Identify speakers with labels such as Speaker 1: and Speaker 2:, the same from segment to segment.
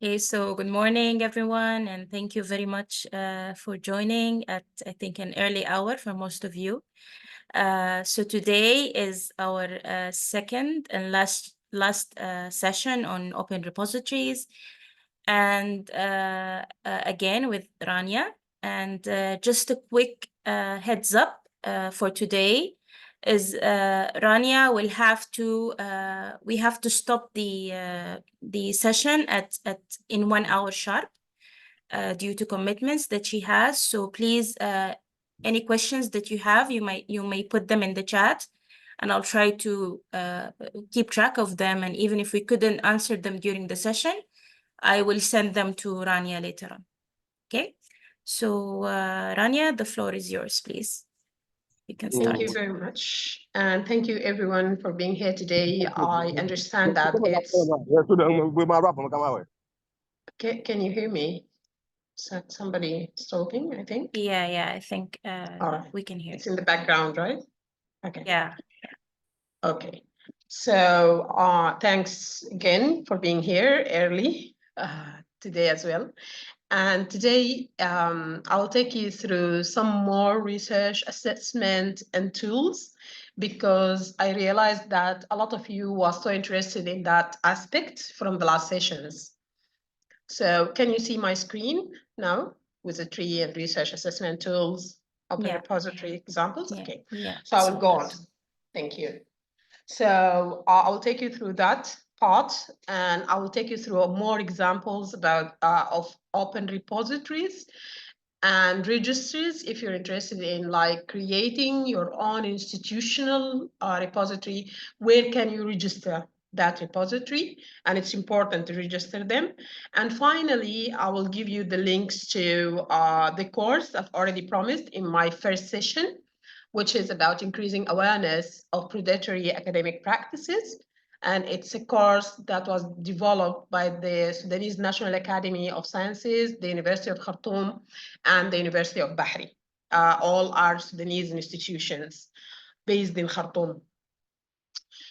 Speaker 1: Okay, so good morning, everyone, and thank you very much for joining at, I think, an early hour for most of you. So today is our second and last session on open repositories, and again with Rania. And just a quick heads up for today is Rania will have to we have to stop the session at in 1 hour sharp due to commitments that she has. So please, any questions that you have, you may put them in the chat, and I'll try to keep track of them. And even if we couldn't answer them during the session, I will send them to Rania later on. Okay. So Rania, the floor is yours, please. You can start.
Speaker 2: Thank you very much. And thank you everyone for being here today. I understand that it's... Can you hear me? Somebody talking, I think?
Speaker 1: Yeah, I think we can hear.
Speaker 2: It's in the background, right? Okay.
Speaker 1: Yeah.
Speaker 2: Okay. So thanks again for being here early today as well. And today, I'll take you through some more research, assessment, and tools, because I realized that a lot of you were so interested in that aspect from the last sessions. So can you see my screen now with the tree and research assessment tools, open repository examples? Okay, so I will go on. Thank you. So I'll take you through that part, and I will take you through more examples about of open repositories and registries if you're interested in like creating your own institutional repository. Where can you register that repository? And it's important to register them. And finally, I will give you the links to the course I've already promised in my first session, which is about increasing awareness of predatory academic practices. And it's a course that was developed by the Sudanese National Academy of Sciences, the University of Khartoum, and the University of Bahri. All are Sudanese institutions based in Khartoum.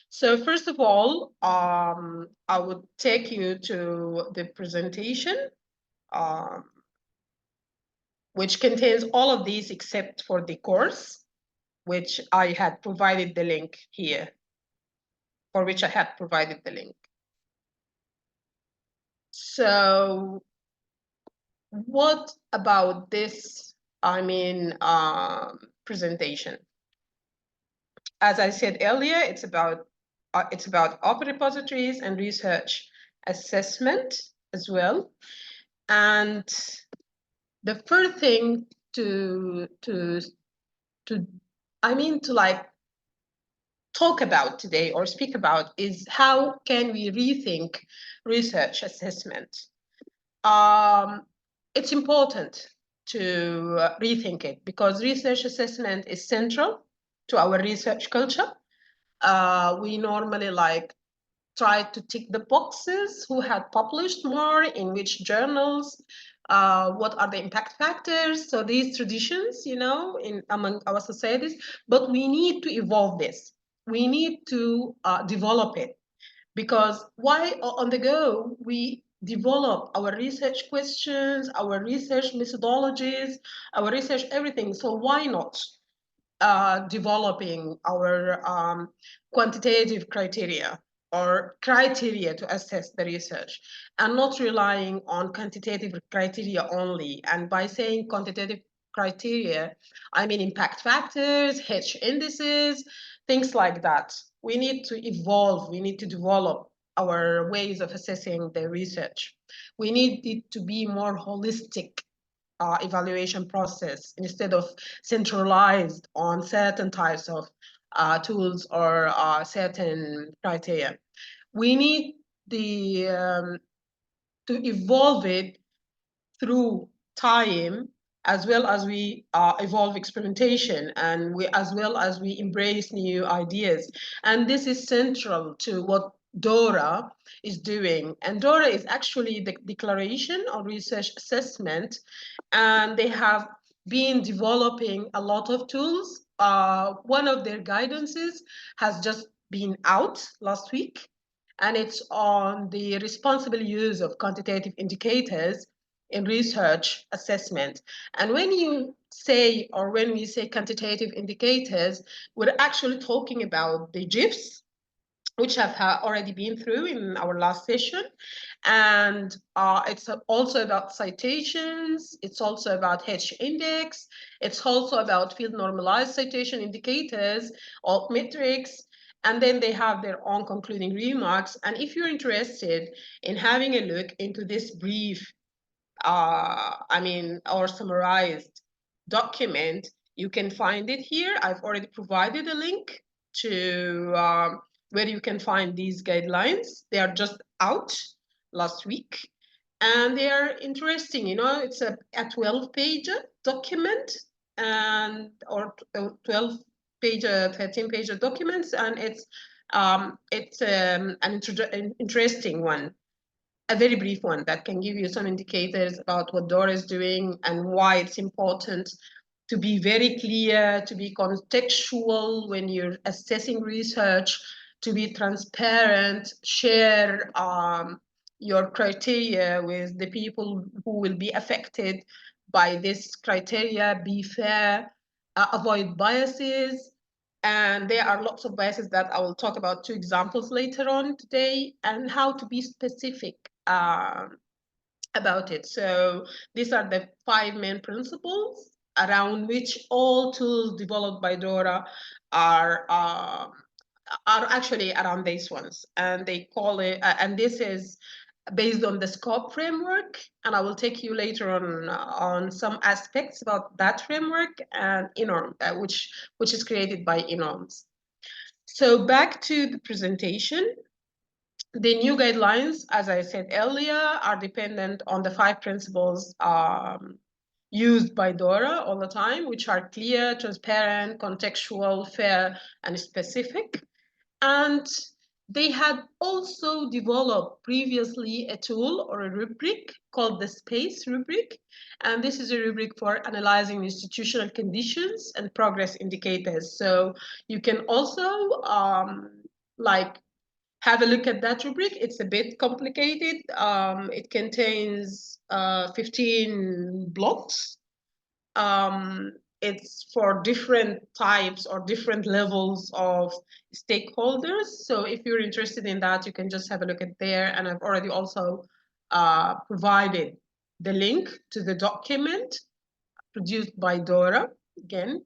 Speaker 2: So first of all, I would take you to the presentation, which contains all of these except for the course, which I had provided the link here, for which I had provided the link. So what about this, presentation? As I said earlier, it's about open repositories and research assessment as well. And the first thing to talk about today or speak about is how can we rethink research assessment. It's important to rethink it because research assessment is central to our research culture. We normally try to tick the boxes, who had published more, in which journals, what are the impact factors. So these traditions, among our societies, but we need to evolve this. We need to develop it, because why on the go we develop our research questions, our research methodologies, our research everything. So why not developing our quantitative criteria or criteria to assess the research, and not relying on quantitative criteria only. And by saying quantitative criteria, I mean impact factors, H indices, things like that. We need to evolve, we need to develop our ways of assessing the research. We need it to be more holistic evaluation process instead of centralized on certain types of tools or certain criteria. We need to evolve it through time, as well as we evolve experimentation, and as well as we embrace new ideas. And this is central to what DORA is doing. And DORA is actually the Declaration on Research Assessment, and they have been developing a lot of tools. One of their guidances has just been out last week, and it's on the responsible use of quantitative indicators in research assessment. And when you say, or when we say quantitative indicators, we're actually talking about the GIFs, which have already been through in our last session. And it's also about citations. It's also about H-index. It's also about field normalized citation indicators or metrics. And then they have their own concluding remarks. And if you're interested in having a look into this brief, or summarized document, you can find it here. I've already provided a link to where you can find these guidelines. They are just out last week, and they are interesting. It's a 12-page document, and or 12-page, 13-page documents, and it's an interesting one, a very brief one that can give you some indicators about what DORA is doing and why it's important to be very clear, to be contextual when you're assessing research, to be transparent, share your criteria with the people who will be affected by this criteria, be fair, avoid biases. And there are lots of biases that I will talk about, 2 examples later on today, and how to be specific about it. So these are the 5 main principles around which all tools developed by DORA are actually around these ones. And they call it, and this is based on the SCOPE framework, and I will take you later on some aspects about that framework and INORM, which is created by INORMS. So back to the presentation. The new guidelines, as I said earlier, are dependent on the 5 principles used by DORA all the time, which are clear, transparent, contextual, fair, and specific. And they had also developed previously a tool or a rubric called the SPACE rubric. And this is a rubric for analyzing institutional conditions and progress indicators. So you can also have a look at that rubric. It's a bit complicated. It contains 15 blocks. It's for different types or different levels of stakeholders. So if you're interested in that, you can just have a look at there. And I've already also provided the link to the document produced by DORA again.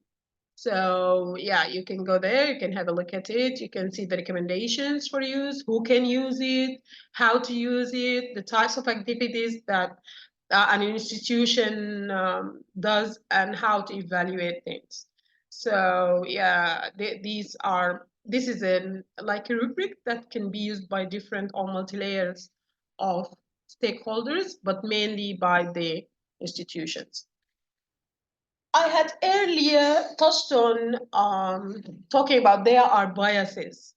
Speaker 2: So yeah, you can go there, you can have a look at it, you can see the recommendations for use, who can use it, how to use it, the types of activities that an institution does, and how to evaluate things. So yeah, this is like a rubric that can be used by different or multi-layers of stakeholders, but mainly by the institutions. I had earlier touched on talking about there are biases,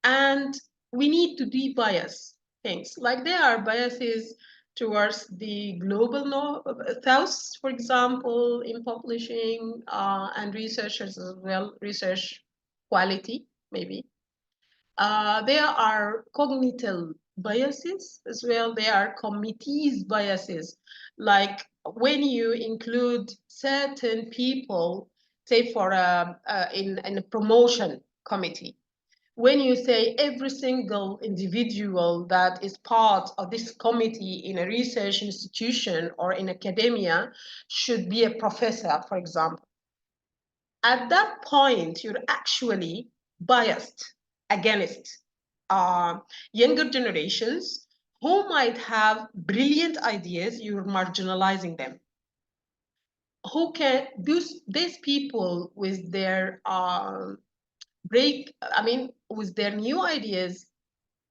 Speaker 2: and we need to de-bias things. Like there are biases towards the global south, for example, in publishing and researchers as well, research quality maybe. There are cognitive biases as well. There are committees biases, like when you include certain people, say for in a promotion committee, when you say every single individual that is part of this committee in a research institution or in academia should be a professor, for example, at that point, you're actually biased against younger generations who might have brilliant ideas. You're marginalizing them. Who can these people with their with their new ideas,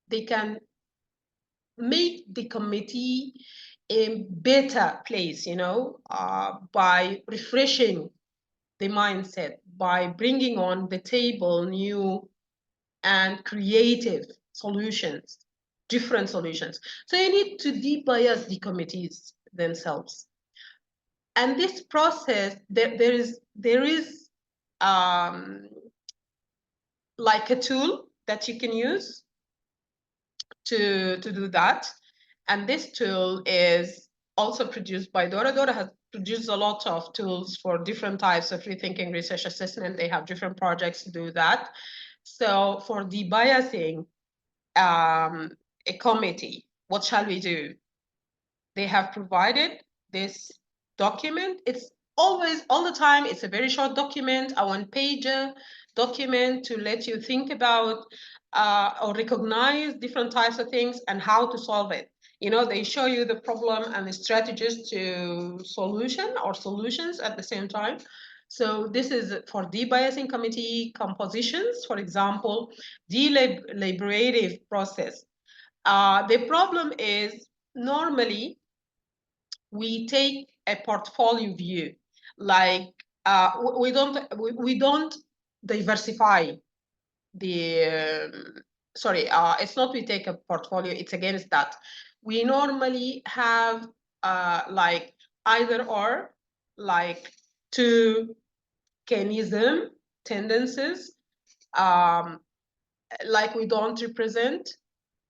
Speaker 2: they can make the committee a better place, by refreshing the mindset, by bringing on the table new and creative solutions, different solutions. So you need to de-bias the committees themselves. And this process, there is like a tool that you can use to do that. And this tool is also produced by DORA. DORA has produced a lot of tools for different types of rethinking research assessment. They have different projects to do that. So for debiasing a committee, what shall we do? They have provided this document. It's always, all the time, it's a very short document, a one-pager document to let you think about or recognize different types of things and how to solve it. You know, they show you the problem and the strategies to solution or solutions at the same time. So this is for debiasing committee compositions, for example, deliberative process. The problem is normally we take a portfolio view, like we don't diversify the sorry, it's not we take a portfolio, it's against that. We normally have like either or, like two Keynesian tendencies, like we don't represent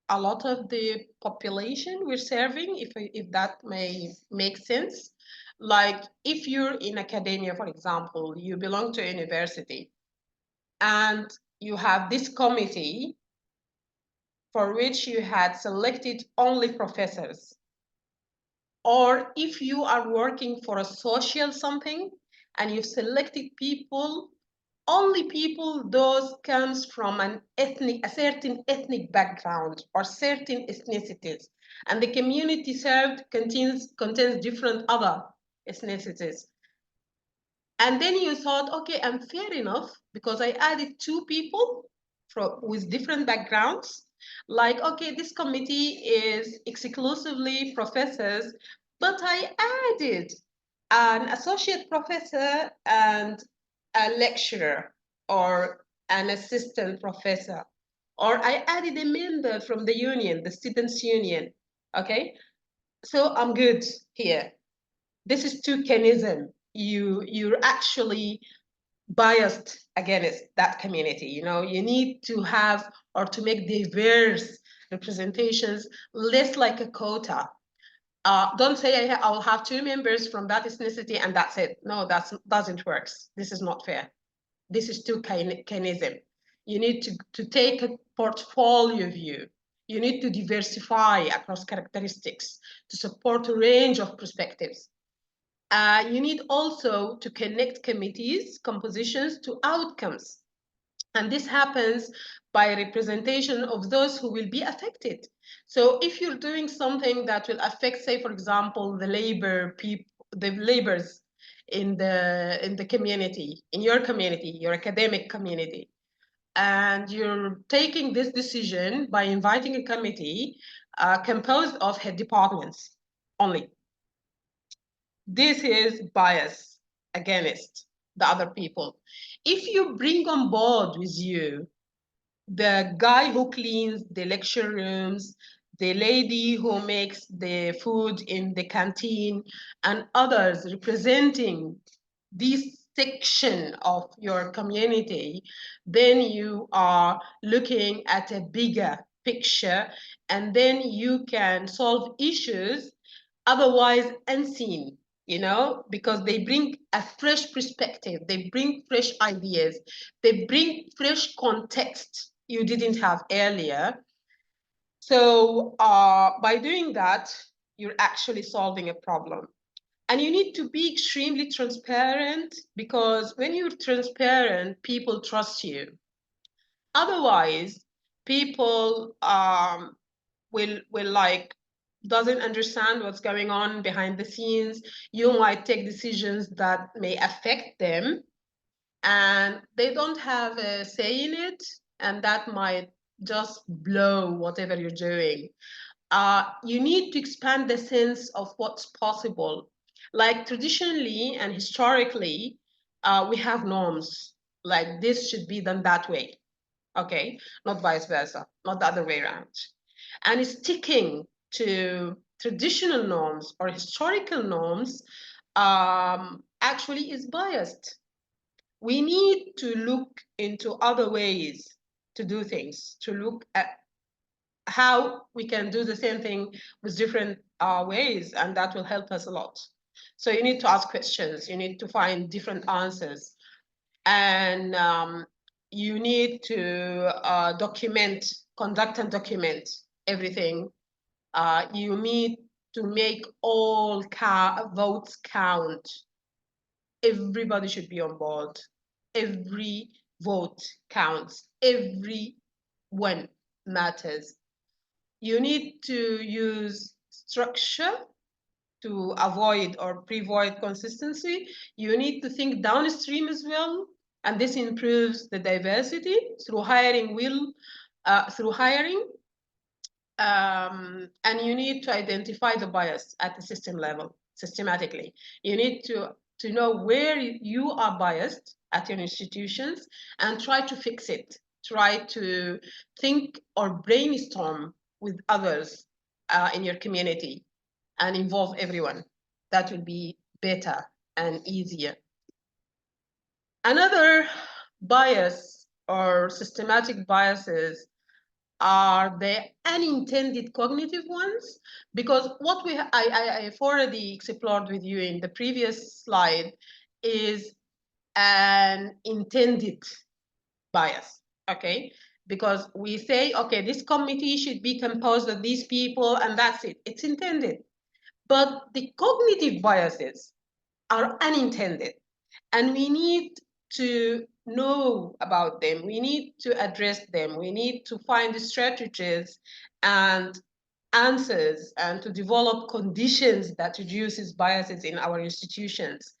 Speaker 2: a lot of the population we're serving, if that may make sense. Like if you're in academia, for example, you belong to a university and you have this committee for which you had selected only professors, or if you are working for a social something and you've selected people, only people those comes from a certain ethnic background or certain ethnicities, and the community served contains different other ethnicities. And then you thought, okay, I'm fair enough because I added two people with different backgrounds. Like, okay, this committee is exclusively professors, but I added an associate professor and a lecturer or an assistant professor. Or I added a member from the union, the students' union. Okay, so I'm good here. This is tokenism. You're actually biased against that community. You know, you need to have or to make diverse representations, less like a quota. Don't say I'll have two members from that ethnicity and that's it. No, that doesn't work. This is not fair. This is too Keynesism. You need to take a portfolio view. You need to diversify across characteristics to support a range of perspectives. You need also to connect committees, compositions to outcomes. And this happens by representation of those who will be affected. So if you're doing something that will affect, say, for example, the laborers in the community, in your community, your academic community, and you're taking this decision by inviting a committee composed of head departments only. This is bias against the other people. If you bring on board with you the guy who cleans the lecture rooms, the lady who makes the food in the canteen, and others representing this section of your community, then you are looking at a bigger picture, and then you can solve issues otherwise unseen, you know, because they bring a fresh perspective, they bring fresh ideas, they bring fresh context you didn't have earlier. So by doing that, you're actually solving a problem. And you need to be extremely transparent, because when you're transparent, people trust you. Otherwise, people will like doesn't understand what's going on behind the scenes. You might take decisions that may affect them, and they don't have a say in it, and that might just blow whatever you're doing. You need to expand the sense of what's possible. Like traditionally and historically, we have norms, like this should be done that way, okay? Not vice versa, not the other way around. And sticking to traditional norms or historical norms actually is biased. We need to look into other ways to do things, to look at how we can do the same thing with different ways, and that will help us a lot. So you need to ask questions, you need to find different answers, and you need to conduct and document everything. You need to make all votes count. Everybody should be on board. Every vote counts. Every one matters. You need to use structure to avoid or pre-void consistency. You need to think downstream as well, and this improves the diversity through hiring. And you need to identify the bias at the system level systematically. You need to know where you are biased at your institutions and try to fix it. Try to think or brainstorm with others in your community and involve everyone. That will be better and easier. Another bias or systematic biases are the unintended cognitive ones, because what I've already explored with you in the previous slide is an intended bias, okay? Because we say, okay, this committee should be composed of these people and that's it, it's intended. But the cognitive biases are unintended, and we need to know about them. We need to address them. We need to find the strategies and answers and to develop conditions that reduces biases in our institutions.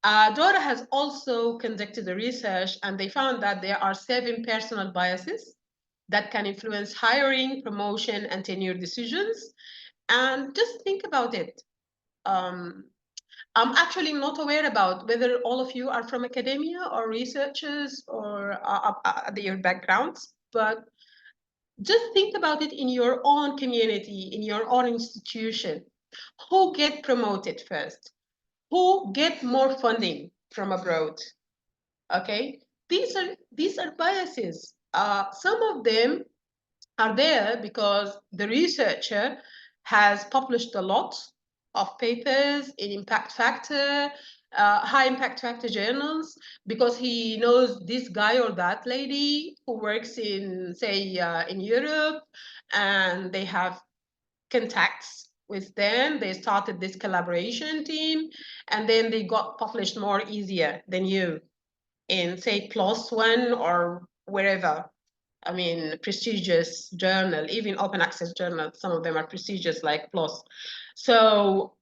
Speaker 2: DORA has also conducted a research, and they found that there are 7 personal biases that can influence hiring, promotion, and tenure decisions. And just think about it. I'm actually not aware about whether all of you are from academia or researchers or your backgrounds, but just think about it in your own community, in your own institution. Who get promoted first? Who get more funding from abroad? Okay, these are biases. Some of them are there because the researcher has published a lot of papers in impact factor, high impact factor journals, because he knows this guy or that lady who works in, say, in Europe, and they have contacts with them. They started this collaboration team, and then they got published more easier than you in, say, PLOS ONE or wherever. I mean, prestigious journal, even open access journals, some of them are prestigious like PLOS. So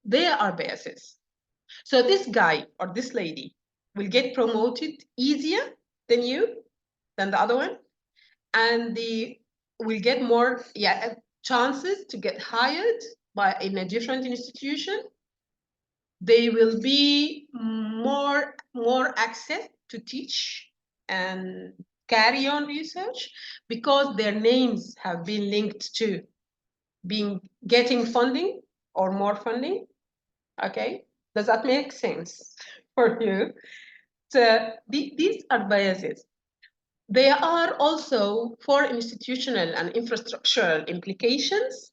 Speaker 2: there are biases. So this guy or this lady will get promoted easier than you, than the other one, and they will get more chances to get hired in a different institution. They will be more access to teach and carry on research because their names have been linked to getting funding or more funding. Okay, does that make sense for you? So these are biases. There are also 4 institutional and infrastructural implications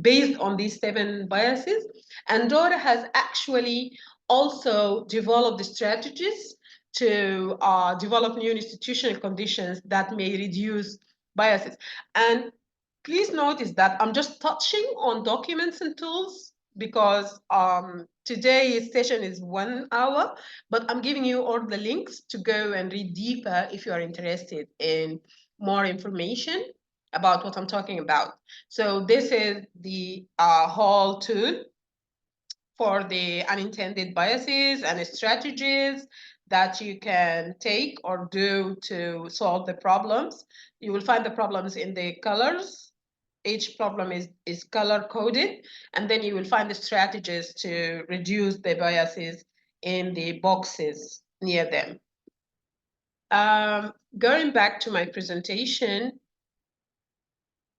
Speaker 2: based on these 7 biases. And DORA has actually also developed the strategies to develop new institutional conditions that may reduce biases. And please notice that I'm just touching on documents and tools because today's session is 1 hour, but I'm giving you all the links to go and read deeper if you are interested in more information about what I'm talking about. So this is the whole tool for the unintended biases and strategies that you can take or do to solve the problems. You will find the problems in the colors. Each problem is color coded, and then you will find the strategies to reduce the biases in the boxes near them. Going back to my presentation,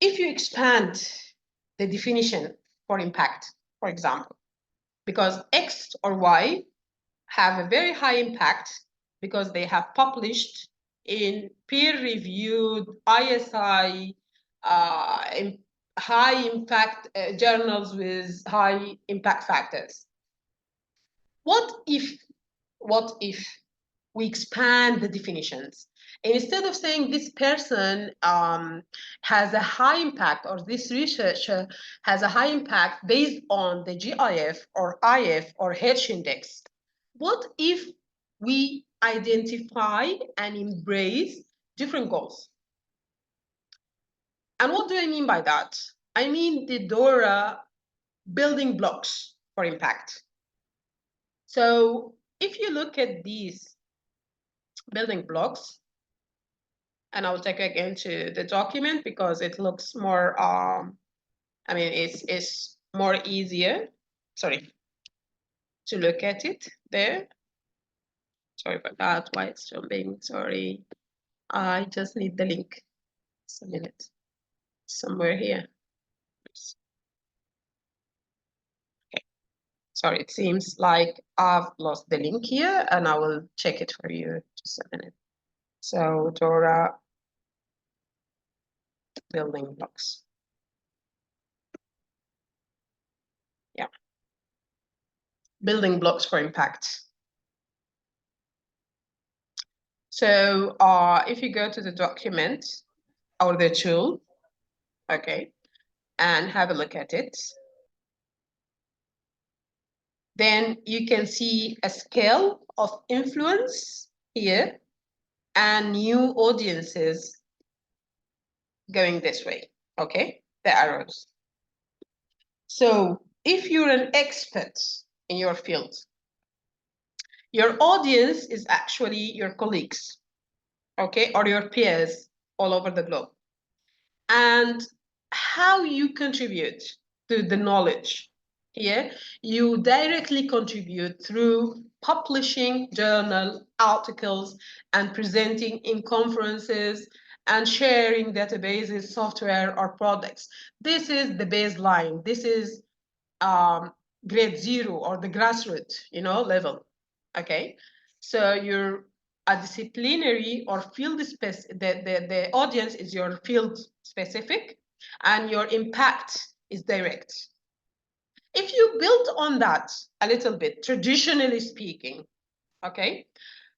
Speaker 2: if you expand the definition for impact, for example, because X or Y have a very high impact because they have published in peer-reviewed ISI high impact journals with high impact factors. What if we expand the definitions? And instead of saying this person has a high impact, or this researcher has a high impact based on the GIF or IF or H index, what if we identify and embrace different goals? And what do I mean by that? I mean the DORA building blocks for impact. So if you look at these building blocks, and I'll take again to the document because it looks more, I mean, it's more easier, sorry, to look at it there. Sorry about that, why it's jumping, sorry. I just need the link. Just a minute, somewhere here. Okay, sorry, it seems like I've lost the link here, and I will check it for you, just a minute. So DORA building blocks. Yeah. Building blocks for impact. So if you go to the document or the tool, okay, and have a look at it, then you can see a scale of influence here and new audiences going this way, okay, the arrows. So if you're an expert in your field, your audience is actually your colleagues, okay, or your peers all over the globe. And how you contribute to the knowledge here, you directly contribute through publishing journal articles and presenting in conferences and sharing databases, software, or products. This is the baseline. This is grade 0 or the grassroots, level. Okay, so you're a disciplinary or field the audience is your field specific, and your impact is direct. If you build on that a little bit, traditionally speaking, okay,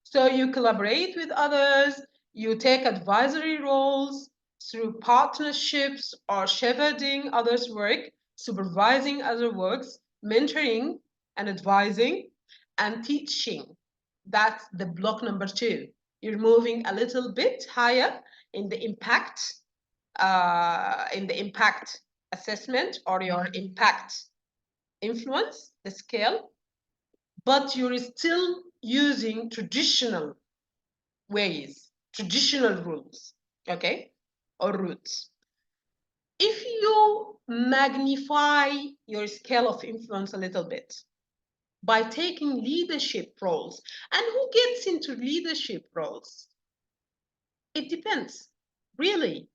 Speaker 2: so you collaborate with others, you take advisory roles through partnerships or shepherding others' work, supervising other works, mentoring and advising, and teaching. That's the block number 2. You're moving a little bit higher in the impact assessment or your impact influence, the scale, but you're still using traditional ways, traditional rules, okay, or routes. If you magnify your scale of influence a little bit by taking leadership roles, and who gets into leadership roles? It depends, really.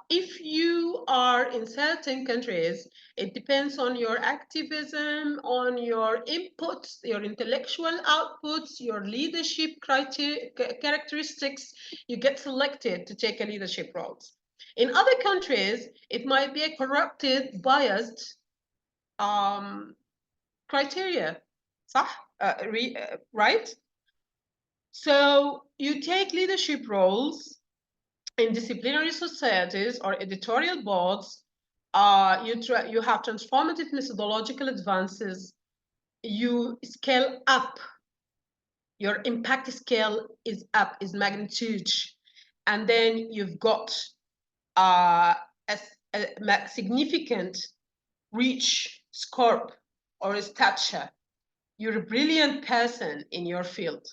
Speaker 2: If you are in certain countries, it depends on your activism, on your inputs, your intellectual outputs, your leadership characteristics. You get selected to take a leadership role. In other countries, it might be a corrupted, biased criteria, right? So you take leadership roles in disciplinary societies or editorial boards. You have transformative methodological advances. You scale up. Your impact scale is up, is magnitude. And then you've got a significant reach, scope, or stature. You're a brilliant person in your field.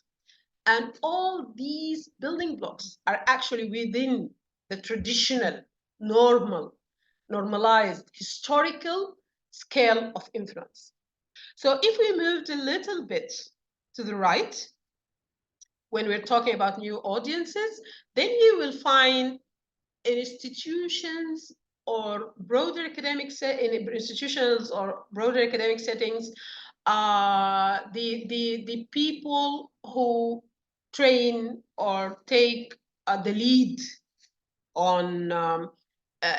Speaker 2: And all these building blocks are actually within the traditional, normalized, historical scale of influence. So if we moved a little bit to the right, when we're talking about new audiences, then you will find institutions or broader academic institutions or broader academic settings, the people who train or take the lead on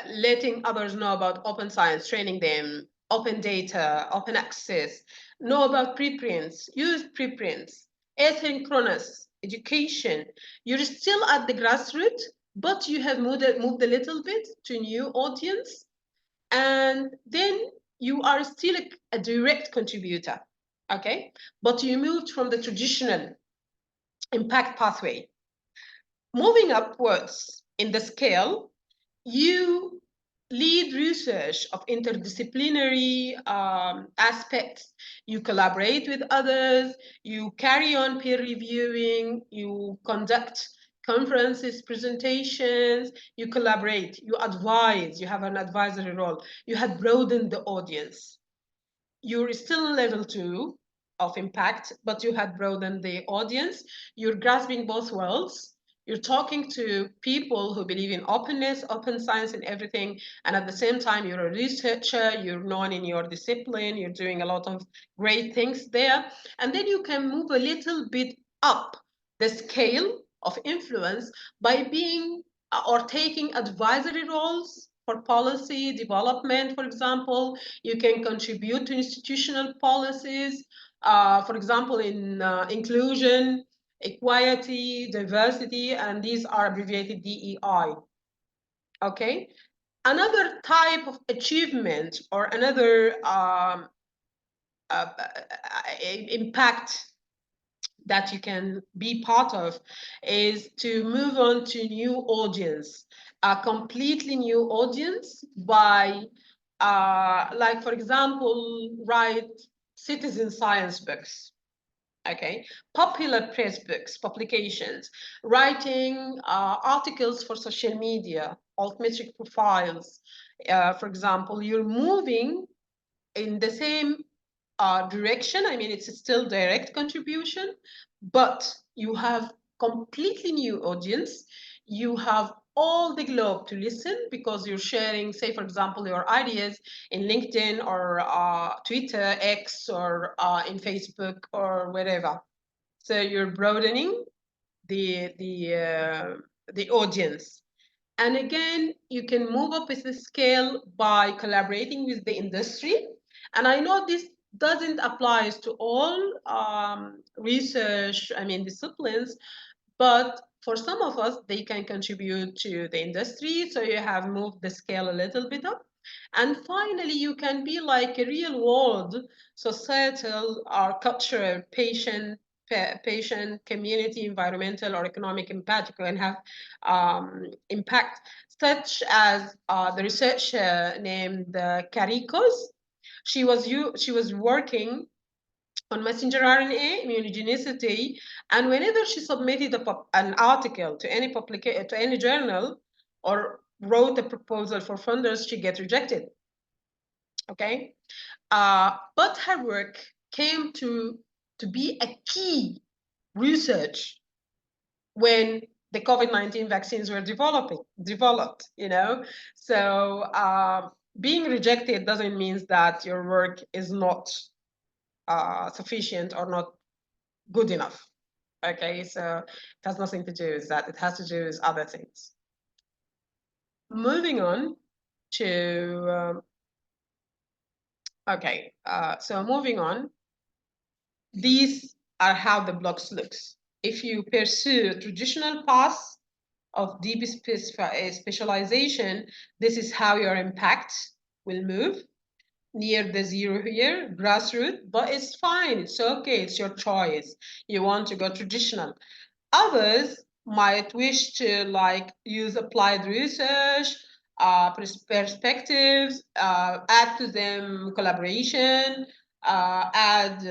Speaker 2: letting others know about open science, training them, open data, open access, know about preprints, use preprints, asynchronous education. You're still at the grassroots, but you have moved a little bit to new audience, and then you are still a direct contributor, okay? But you moved from the traditional impact pathway. Moving upwards in the scale, you lead research of interdisciplinary aspects. You collaborate with others, you carry on peer reviewing, you conduct conferences, presentations, you collaborate, you advise, you have an advisory role. You have broadened the audience. You're still level 2 of impact, but you had broadened the audience. You're grasping both worlds. You're talking to people who believe in openness, open science and everything. And at the same time, you're a researcher, you're known in your discipline, you're doing a lot of great things there. And then you can move a little bit up the scale of influence by being or taking advisory roles for policy development, for example. You can contribute to institutional policies, for example, in inclusion, equality, diversity, and these are abbreviated DEI. Okay? Another type of achievement or another impact that you can be part of is to move on to new audience, a completely new audience by, like, for example, write citizen science books, okay, popular press books, publications, writing articles for social media, altmetric profiles. For example, you're moving in the same direction. I mean, it's still direct contribution, but you have completely new audience. You have all the globe to listen because you're sharing, say, for example, your ideas in LinkedIn or Twitter, X, or in Facebook or wherever. So you're broadening the audience. And again, you can move up with the scale by collaborating with the industry. And I know this doesn't apply to all research, disciplines, but for some of us, they can contribute to the industry. So you have moved the scale a little bit up. And finally, you can be like a real world, societal or cultural patient, community, environmental, or economic impact. You can have impact, such as the researcher named Karikos. She was working on messenger RNA immunogenicity, and whenever she submitted an article to any journal or wrote a proposal for funders, she get rejected. Okay, but her work came to be a key research when the COVID-19 vaccines were developed, you know. So being rejected doesn't mean that your work is not sufficient or not good enough. Okay, so it has nothing to do with that. It has to do with other things. Moving on to, so moving on, these are how the blocks looks. If you pursue traditional paths of deep specialization, this is how your impact will move. Near the zero here, grassroots, but it's fine, it's okay, it's your choice. You want to go traditional. Others might wish to like use applied research, perspectives, add to them collaboration, add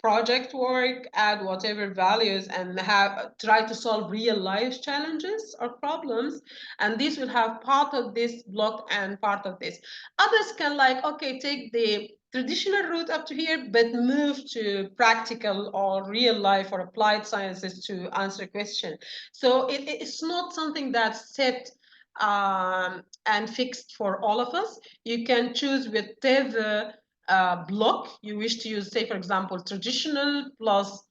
Speaker 2: project work, add whatever values, and have try to solve real life challenges or problems. And this will have part of this block and part of this. Others can like, okay, take the traditional route up to here, but move to practical or real life or applied sciences to answer a question. So it's not something that's set and fixed for all of us. You can choose whatever block you wish to use, say, for example, traditional plus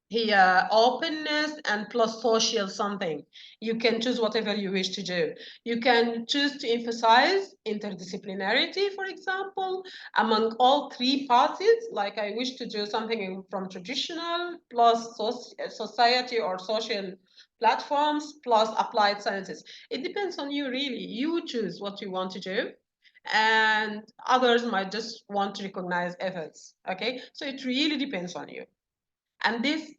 Speaker 2: here, openness and plus social something. You can choose whatever you wish to do. You can choose to emphasize interdisciplinarity, for example, among all three parties. Like I wish to do something from traditional plus society or social platforms plus applied sciences. It depends on you, really. You choose what you want to do, and others might just want to recognize efforts. Okay, so it really depends on you. And this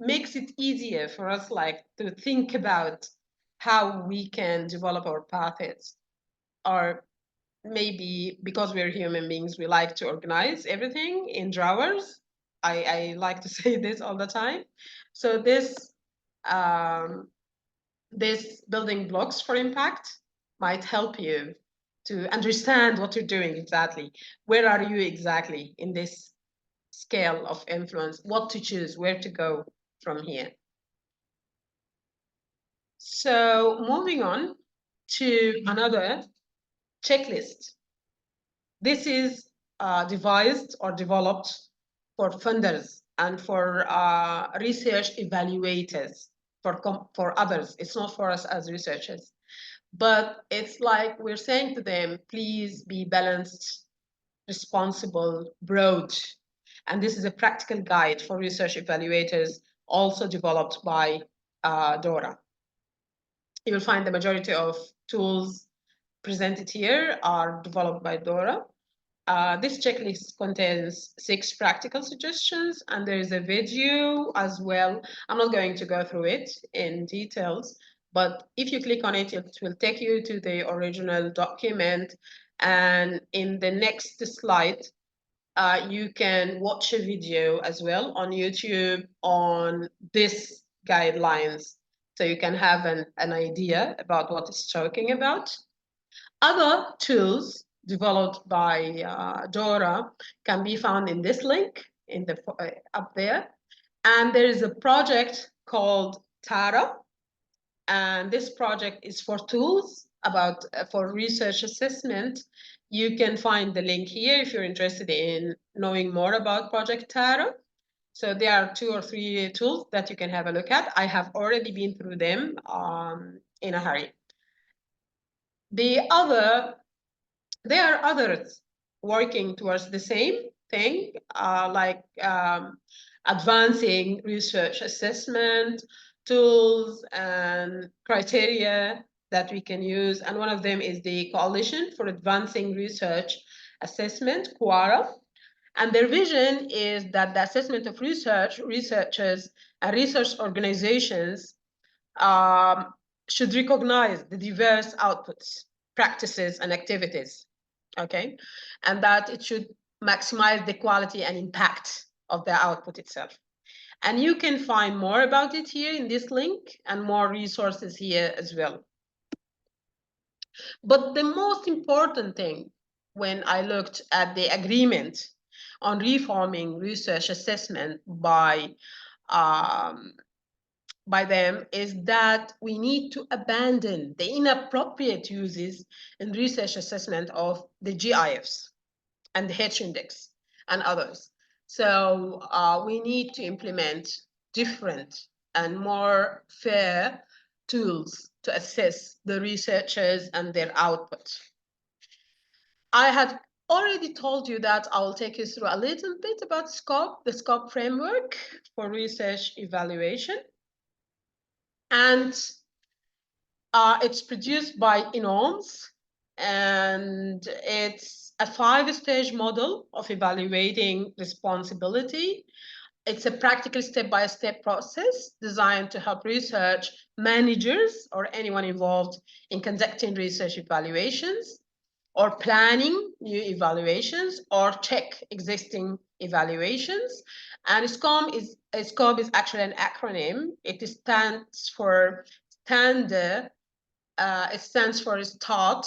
Speaker 2: makes it easier for us like to think about how we can develop our paths. Or maybe because we're human beings, we like to organize everything in drawers. I like to say this all the time. So this building blocks for impact might help you to understand what you're doing exactly. Where are you exactly in this scale of influence, what to choose, where to go from here. So moving on to another checklist. This is devised or developed for funders and for research evaluators, for others. It's not for us as researchers. But it's like we're saying to them, please be balanced, responsible, broad. And this is a practical guide for research evaluators, also developed by DORA. You will find the majority of tools presented here are developed by DORA. This checklist contains 6 practical suggestions, and there is a video as well. I'm not going to go through it in details, but if you click on it, it will take you to the original document. And in the next slide, you can watch a video as well on YouTube on this guidelines, so you can have an idea about what it's talking about. Other tools developed by DORA can be found in this link in the up there. And there is a project called TARA, and this project is for tools about for research assessment. You can find the link here if you're interested in knowing more about Project TARA. So there are 2 or 3 tools that you can have a look at. I have already been through them in a hurry. There are others working towards the same thing, like advancing research assessment tools and criteria that we can use. And one of them is the Coalition for Advancing Research Assessment, COARA. And their vision is that the assessment of researchers, and research organizations should recognize the diverse outputs, practices, and activities, okay? And that it should maximize the quality and impact of the output itself. And you can find more about it here in this link and more resources here as well. But the most important thing when I looked at the agreement on reforming research assessment by them is that we need to abandon the inappropriate uses in research assessment of the GIFs and the H index and others. So we need to implement different and more fair tools to assess the researchers and their output. I had already told you that I will take you through a little bit about SCOPE, the SCOPE framework for research evaluation. And it's produced by INOMS, and it's a 5-stage model of evaluating responsibility. It's a practical step-by-step process designed to help research managers or anyone involved in conducting research evaluations or planning new evaluations or check existing evaluations. And SCOPE is actually an acronym. It stands for standard. It stands for start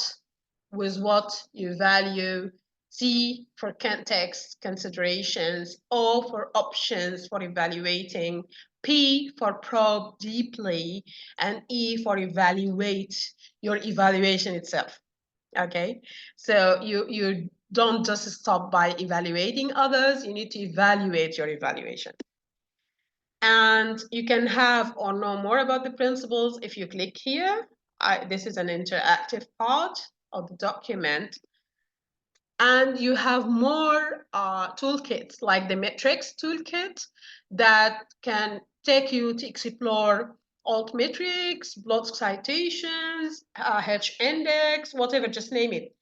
Speaker 2: with what you value, C for context considerations, O for options for evaluating, P for probe deeply, and E for evaluate your evaluation itself. Okay, so you don't just stop by evaluating others, you need to evaluate your evaluation. And you can have or know more about the principles if you click here. This is an interactive part of the document. And you have more toolkits, like the metrics toolkit, that can take you to explore alt metrics, block citations, H-index, whatever, just name it.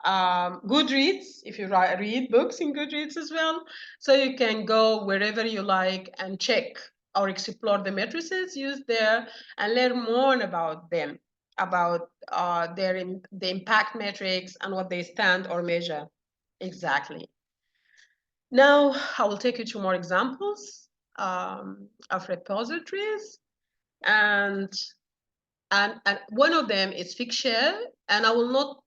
Speaker 2: Goodreads, if you read books in Goodreads as well. So you can go wherever you like and check or explore the matrices used there and learn more about them, about the impact metrics and what they stand or measure. Exactly. Now I will take you to more examples of repositories, and one of them is Figshare, and I will not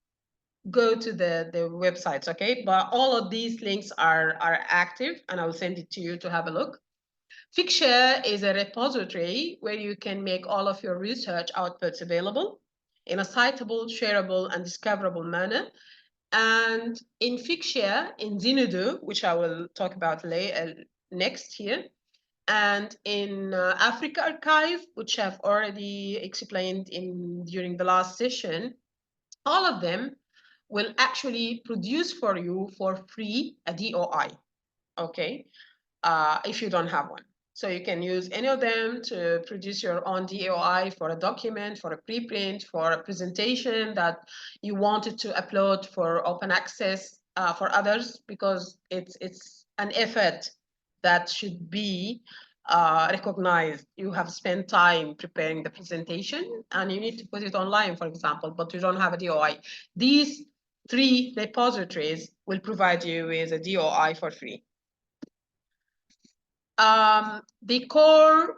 Speaker 2: go to the websites, okay? But all of these links are active, and I will send it to you to have a look. Figshare is a repository where you can make all of your research outputs available in a citable, shareable, and discoverable manner. And in Figshare, in Zinudu, which I will talk about next here, and in Africa Archive, which I've already explained during the last session, all of them will actually produce for you for free a DOI, okay? If you don't have one. So you can use any of them to produce your own DOI for a document, for a preprint, for a presentation that you wanted to upload for open access for others, because it's an effort that should be recognized. You have spent time preparing the presentation and you need to put it online, for example, but you don't have a DOI. These 3 repositories will provide you with a DOI for free. The COARA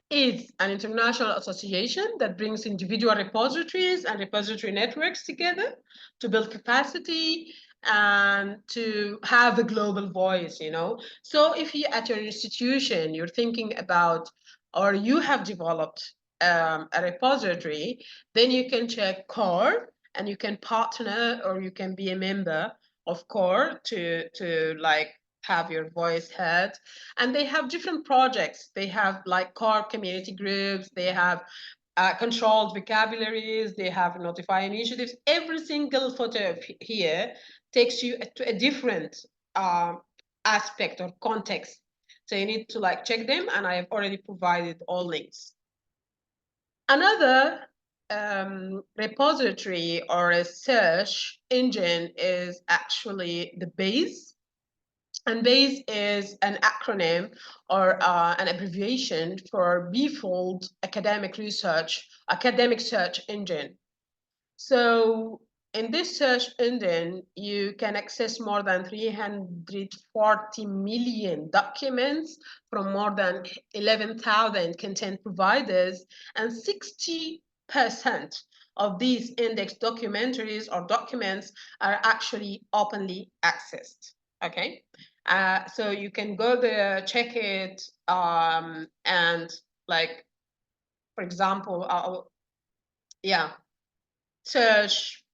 Speaker 2: is an international association that brings individual repositories and repository networks together to build capacity and to have a global voice, you know. So if you at your institution, you're thinking about, or you have developed a repository, then you can check COARA and you can partner or you can be a member of COARA to like have your voice heard. And they have different projects. They have like core community groups, they have controlled vocabularies, they have notify initiatives. Every single photo here takes you to a different aspect or context. So you need to like check them, and I have already provided all links. Another repository or a search engine is actually the BASE. And BASE is an acronym or an abbreviation for Befold Academic Search Engine. So in this search engine, you can access more than 340 million documents from more than 11,000 content providers, and 60% of these index documentaries or documents are actually openly accessed, okay? So you can go there, check it, and like, for example, yeah, search,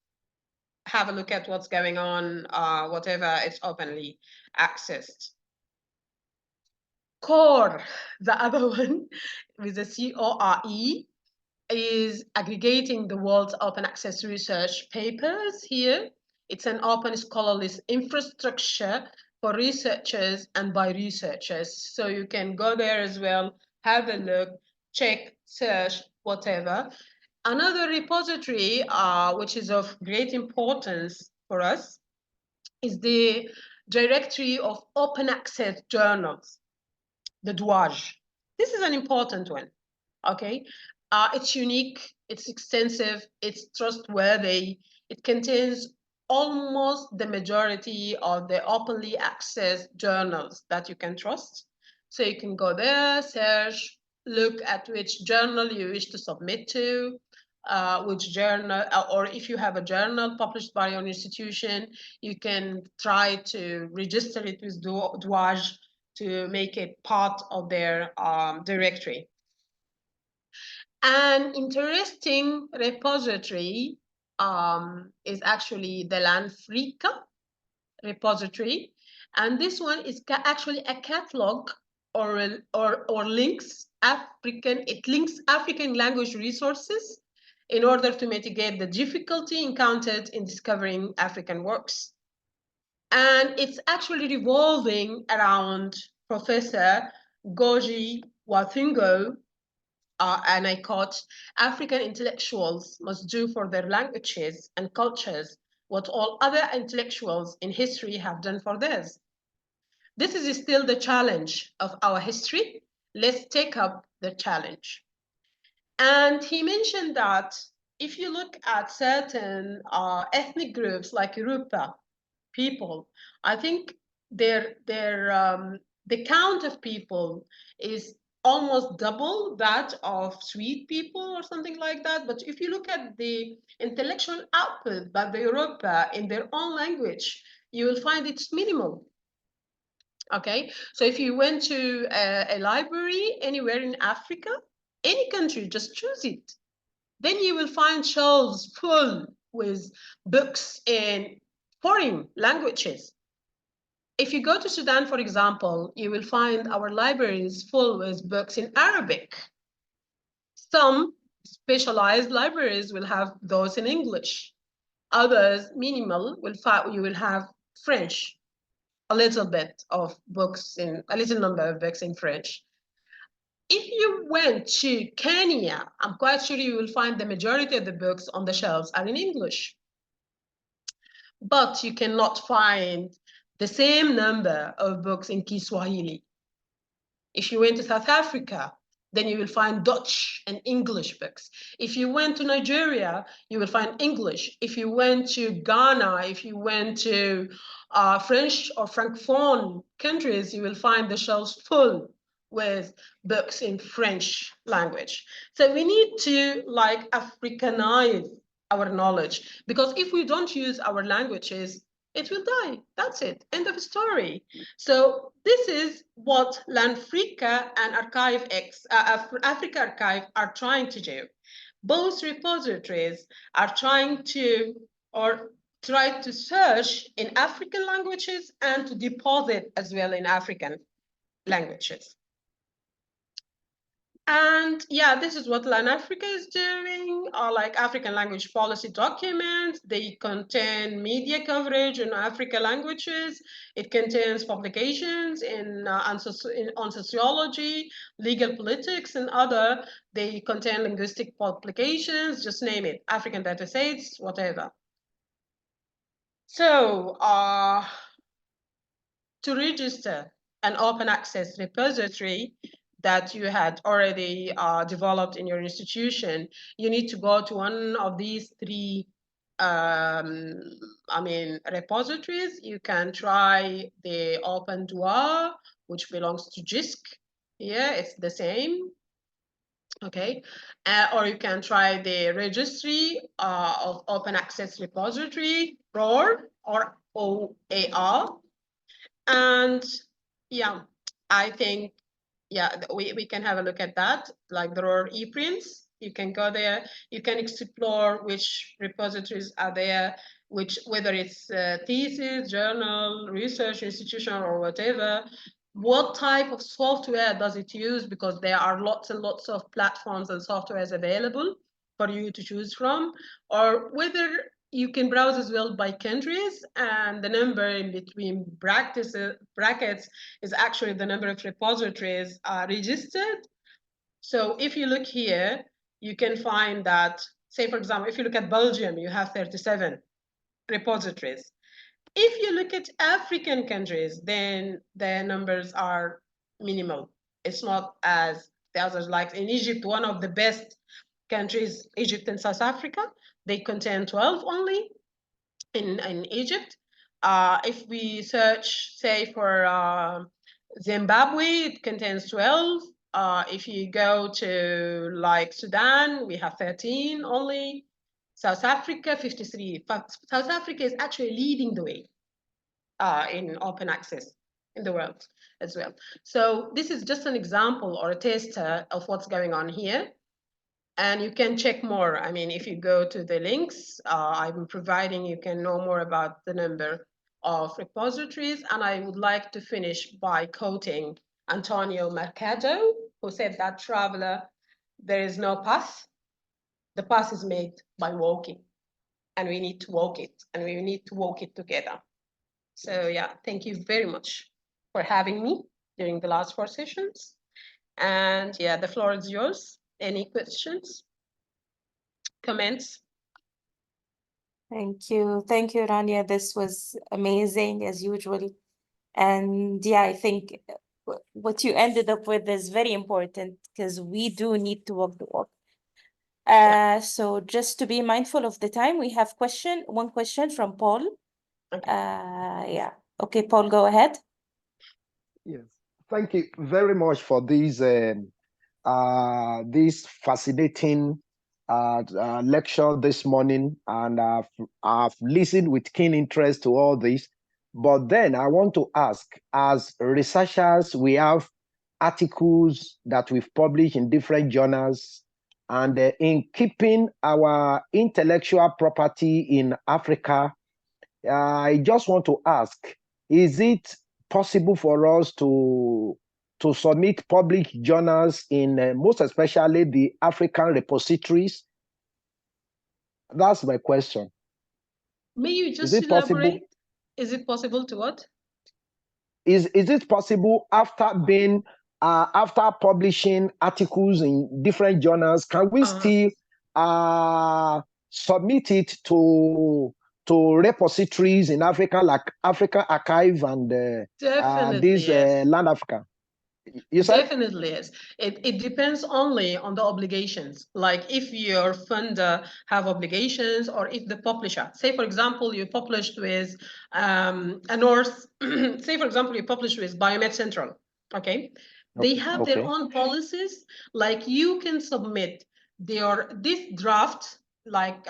Speaker 2: have a look at what's going on, whatever, it's openly accessed. CORE, the other one with the CORE, is aggregating the world's open access research papers here. It's an open scholarly infrastructure for researchers and by researchers. So you can go there as well, have a look, check, search, whatever. Another repository, which is of great importance for us, is the Directory of Open Access Journals, the DWAJ. This is an important one, okay? It's unique, it's extensive, it's trustworthy. It contains almost the majority of the openly accessed journals that you can trust. So you can go there, search, look at which journal you wish to submit to, which journal, or if you have a journal published by your institution, you can try to register it with DWAJ to make it part of their directory. An interesting repository is actually the Lanfrica repository. And this one is actually a catalog or links African language resources in order to mitigate the difficulty encountered in discovering African works. And it's actually revolving around Professor Goji Wathungo, and I quote, African intellectuals must do for their languages and cultures what all other intellectuals in history have done for theirs. This is still the challenge of our history. Let's take up the challenge. And he mentioned that if you look at certain ethnic groups like Yoruba people, I think the count of people is almost double that of Sweet people or something like that. But if you look at the intellectual output by the Yoruba in their own language, you will find it's minimal. Okay, so if you went to a library anywhere in Africa, any country, just choose it. Then you will find shelves full with books in foreign languages. If you go to Sudan, for example, you will find our libraries full with books in Arabic. Some specialized libraries will have those in English. Others, minimal, you will have French, a little bit of books in a little number of books in French. If you went to Kenya, I'm quite sure you will find the majority of the books on the shelves are in English. But you cannot find the same number of books in Kiswahili. If you went to South Africa, then you will find Dutch and English books. If you went to Nigeria, you will find English. If you went to Ghana, if you went to French or Francophone countries, you will find the shelves full with books in French language. So we need to like Africanize our knowledge, because if we don't use our languages, it will die. That's it. End of story. So this is what Lanfrica and Africa Archive are trying to do. Both repositories are trying to, or try to search in African languages and to deposit as well in African languages. And yeah, this is what LAN Africa is doing, like African language policy documents. They contain media coverage in African languages. It contains publications on sociology, legal politics, and other. They contain linguistic publications, just name it, African data sets, whatever. So to register an open access repository that you had already developed in your institution, you need to go to one of these three repositories. You can try the Open DORA, which belongs to JISC. Yeah, it's the same. Okay, or you can try the registry of Open Access Repository, ROR or OAR. And yeah, I think, yeah, we can have a look at that. Like there are e-prints, you can go there, you can explore which repositories are there, whether it's thesis, journal, research institution, or whatever. What type of software does it use? Because there are lots and lots of platforms and softwares available for you to choose from, or whether you can browse as well by countries, and the number in between brackets is actually the number of repositories registered. So if you look here, you can find that, say, for example, if you look at Belgium, you have 37 repositories. If you look at African countries, then the numbers are minimal. It's not as the others. Like in Egypt, one of the best countries, Egypt and South Africa, they contain 12 only in Egypt. If we search, say, for Zimbabwe, it contains 12. If you go to like Sudan, we have 13 only. South Africa, 53. South Africa is actually leading the way in open access in the world as well. So this is just an example or a taster of what's going on here. And you can check more. I mean, if you go to the links I'm providing, you can know more about the number of repositories. And I would like to finish by quoting Antonio Mercado, who said that traveler, there is no path. The path is made by walking, and we need to walk it, and we need to walk it together. So yeah, thank you very much for having me during the last 4 sessions. And yeah, the floor is yours. Any questions, comments?
Speaker 1: Thank you. Thank you, Rania. This was amazing as usual. And yeah, I think what you ended up with is very important because we do need to walk the walk. So just to be mindful of the time, we have one question from Paul.
Speaker 2: Okay.
Speaker 1: Yeah. Okay, Paul, go ahead.
Speaker 3: Yes, thank you very much for this fascinating lecture this morning, and I've listened with keen interest to all this. But then I want to ask, as researchers, we have articles that we've published in different journals, and in keeping our intellectual property in Africa, I just want to ask, is it possible for us to submit public journals in most especially the African repositories? That's my question.
Speaker 2: May you just
Speaker 3: Is it possible?
Speaker 2: elaborate? Is it possible to what?
Speaker 3: Is it possible after publishing articles in different journals, can we still submit it to repositories in Africa, like Africa Archive and
Speaker 2: Definitely, yes.
Speaker 3: Land Africa? You said?
Speaker 2: Definitely, yes. It depends only on the obligations. Like if your funder have obligations, or if the publisher, say for example, you published with a North, say for example, you published with Biomed Central, okay? They have their own policies. Like you can submit this draft, like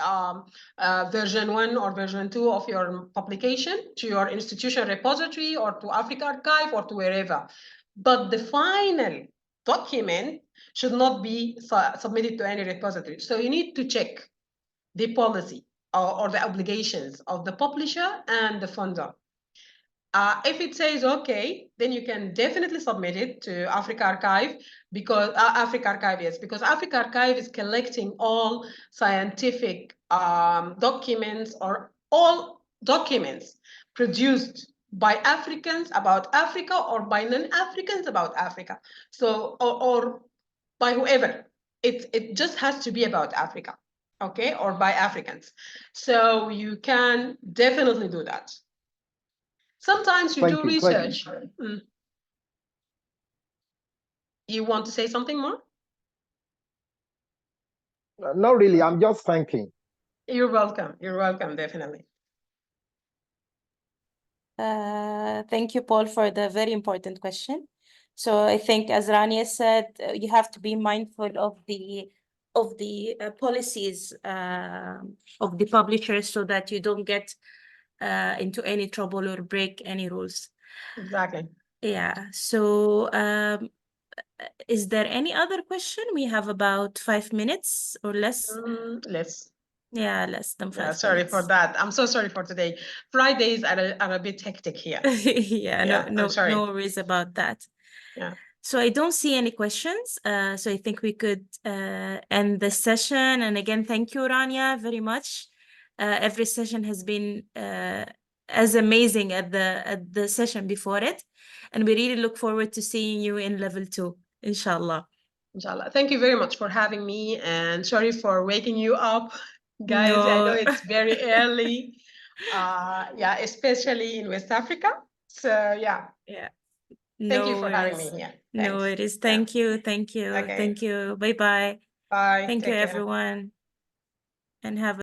Speaker 2: version 1 or version 2 of your publication to your institution repository or to Africa Archive or to wherever. But the final document should not be submitted to any repository. So you need to check the policy or the obligations of the publisher and the funder. If it says okay, then you can definitely submit it to Africa Archive, because Africa Archive, yes, because Africa Archive is collecting all scientific documents, or all documents produced by Africans about Africa, or by non-Africans about Africa. So, or by whoever. It just has to be about Africa, okay, or by Africans. So you can definitely do that. Sometimes you do research. You want to say something more?
Speaker 3: Not really, I'm just thanking.
Speaker 2: You're welcome. You're welcome, definitely.
Speaker 1: Thank you, Paul, for the very important question. So I think, as Rania said, you have to be mindful of the policies of the publishers, so that you don't get into any trouble or break any rules.
Speaker 2: Exactly.
Speaker 1: Yeah. So is there any other question? We have about 5 minutes or less.
Speaker 2: Less.
Speaker 1: Yeah, less than 5 minutes.
Speaker 2: Sorry for that. I'm so sorry for today. Fridays are a bit hectic here.
Speaker 1: Yeah, no worries about that.
Speaker 2: Yeah.
Speaker 1: So I don't see any questions. So I think we could end the session. And again, thank you, Rania, very much. Every session has been as amazing as the session before it. And we really look forward to seeing you in level 2, inshallah.
Speaker 2: Inshallah. Thank you very much for having me, and sorry for waking you up, guys. I know it's very early. Yeah, especially in West Africa. So yeah.
Speaker 1: Yeah.
Speaker 2: Thank you for having me here.
Speaker 1: No worries. Thank you. Thank you.
Speaker 2: Okay.
Speaker 1: Thank you. Bye-bye.
Speaker 2: Bye.
Speaker 1: Thank you,
Speaker 2: Take care.
Speaker 1: everyone. And have a